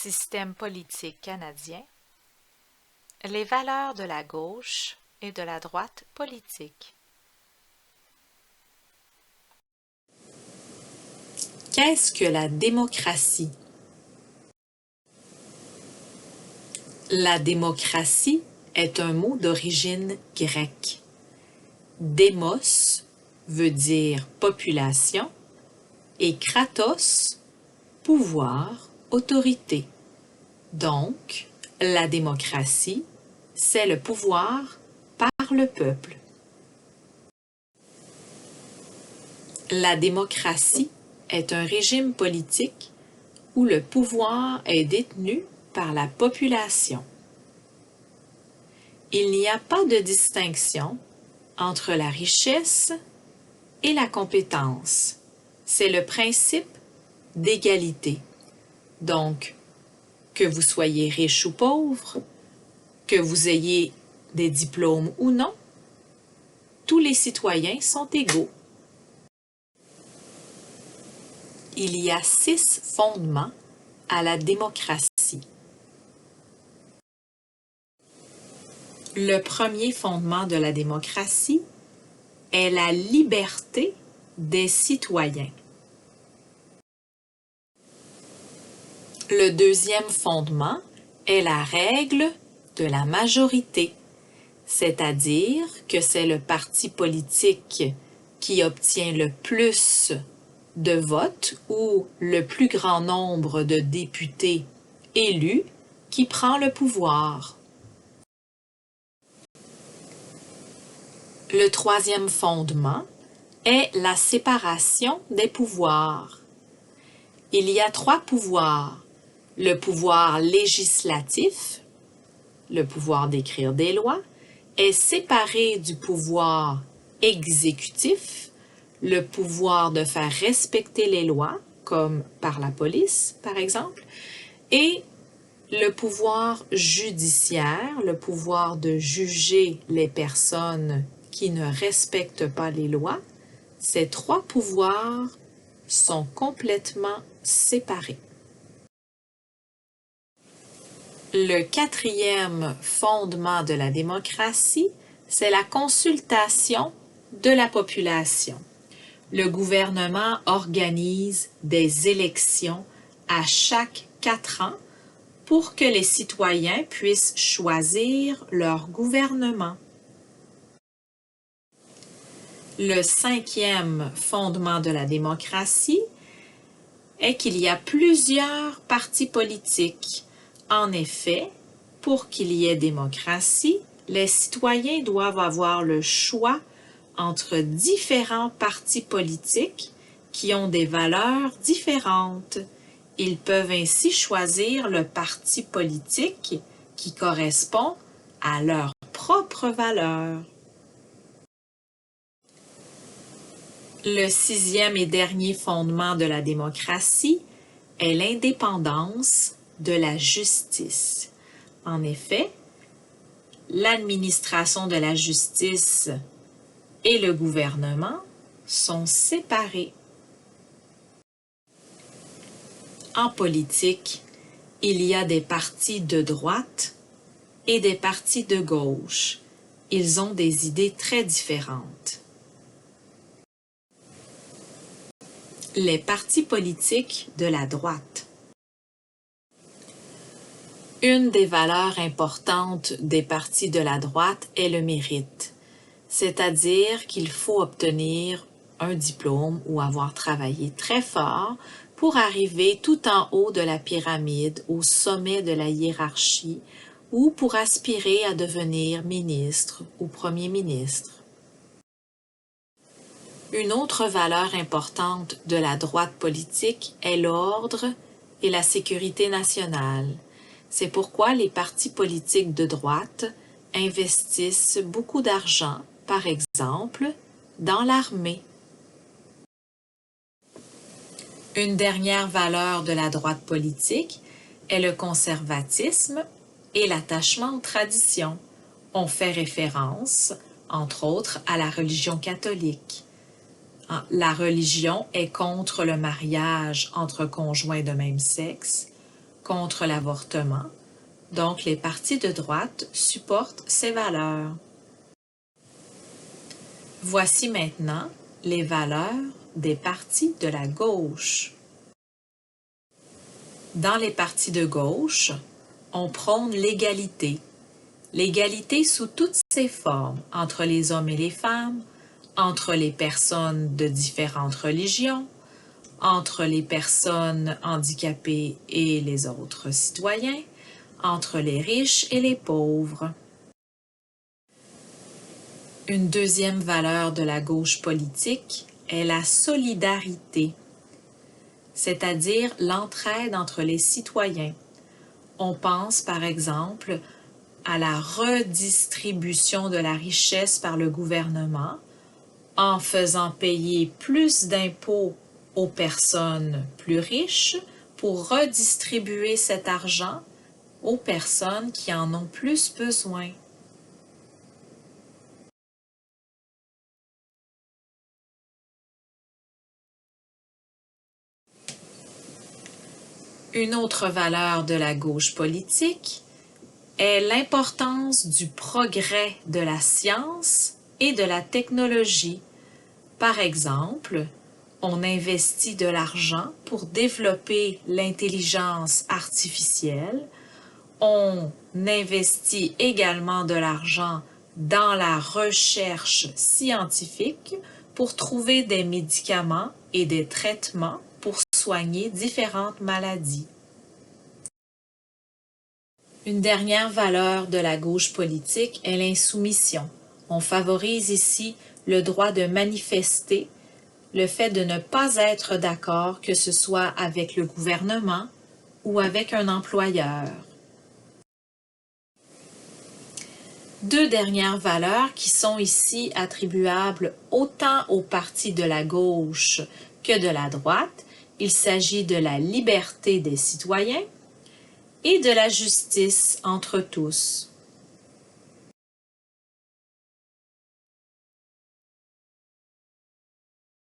Système politique canadien, les valeurs de la gauche et de la droite politique. Qu'est-ce que la démocratie? La démocratie est un mot d'origine grecque. Démos veut dire population et kratos, pouvoir, autorité. Donc, la démocratie, c'est le pouvoir par le peuple. La démocratie est un régime politique où le pouvoir est détenu par la population. Il n'y a pas de distinction entre la richesse et la compétence. C'est le principe d'égalité. Donc, que vous soyez riche ou pauvre, que vous ayez des diplômes ou non, tous les citoyens sont égaux. Il y a 6 fondements à la démocratie. Le premier fondement de la démocratie est la liberté des citoyens. Le deuxième fondement est la règle de la majorité, c'est-à-dire que c'est le parti politique qui obtient le plus de votes ou le plus grand nombre de députés élus qui prend le pouvoir. Le troisième fondement est la séparation des pouvoirs. Il y a 3 pouvoirs. Le pouvoir législatif, le pouvoir d'écrire des lois, est séparé du pouvoir exécutif, le pouvoir de faire respecter les lois, comme par la police, par exemple, et le pouvoir judiciaire, le pouvoir de juger les personnes qui ne respectent pas les lois. Ces 3 pouvoirs sont complètement séparés. Le quatrième fondement de la démocratie, c'est la consultation de la population. Le gouvernement organise des élections à chaque 4 ans pour que les citoyens puissent choisir leur gouvernement. Le 5e fondement de la démocratie est qu'il y a plusieurs partis politiques. En effet, pour qu'il y ait démocratie, les citoyens doivent avoir le choix entre différents partis politiques qui ont des valeurs différentes. Ils peuvent ainsi choisir le parti politique qui correspond à leurs propres valeurs. Le 6e et dernier fondement de la démocratie est l'indépendance de la justice. En effet, l'administration de la justice et le gouvernement sont séparés. En politique, il y a des partis de droite et des partis de gauche. Ils ont des idées très différentes. Les partis politiques de la droite. Une des valeurs importantes des partis de la droite est le mérite, c'est-à-dire qu'il faut obtenir un diplôme ou avoir travaillé très fort pour arriver tout en haut de la pyramide, au sommet de la hiérarchie, ou pour aspirer à devenir ministre ou premier ministre. Une autre valeur importante de la droite politique est l'ordre et la sécurité nationale. C'est pourquoi les partis politiques de droite investissent beaucoup d'argent, par exemple, dans l'armée. Une dernière valeur de la droite politique est le conservatisme et l'attachement aux traditions. On fait référence, entre autres, à la religion catholique. La religion est contre le mariage entre conjoints de même sexe, contre l'avortement, donc les partis de droite supportent ces valeurs. Voici maintenant les valeurs des partis de la gauche. Dans les partis de gauche, on prône l'égalité. L'égalité sous toutes ses formes, entre les hommes et les femmes, entre les personnes de différentes religions, entre les personnes handicapées et les autres citoyens, entre les riches et les pauvres. Une deuxième valeur de la gauche politique est la solidarité, c'est-à-dire l'entraide entre les citoyens. On pense par exemple à la redistribution de la richesse par le gouvernement en faisant payer plus d'impôts aux personnes plus riches pour redistribuer cet argent aux personnes qui en ont plus besoin. Une autre valeur de la gauche politique est l'importance du progrès de la science et de la technologie. Par exemple, on investit de l'argent pour développer l'intelligence artificielle. On investit également de l'argent dans la recherche scientifique pour trouver des médicaments et des traitements pour soigner différentes maladies. Une dernière valeur de la gauche politique est l'insoumission. On favorise ici le droit de manifester, le fait de ne pas être d'accord, que ce soit avec le gouvernement ou avec un employeur. Deux dernières valeurs qui sont ici attribuables autant au parti de la gauche que de la droite. Il s'agit de la liberté des citoyens et de la justice entre tous.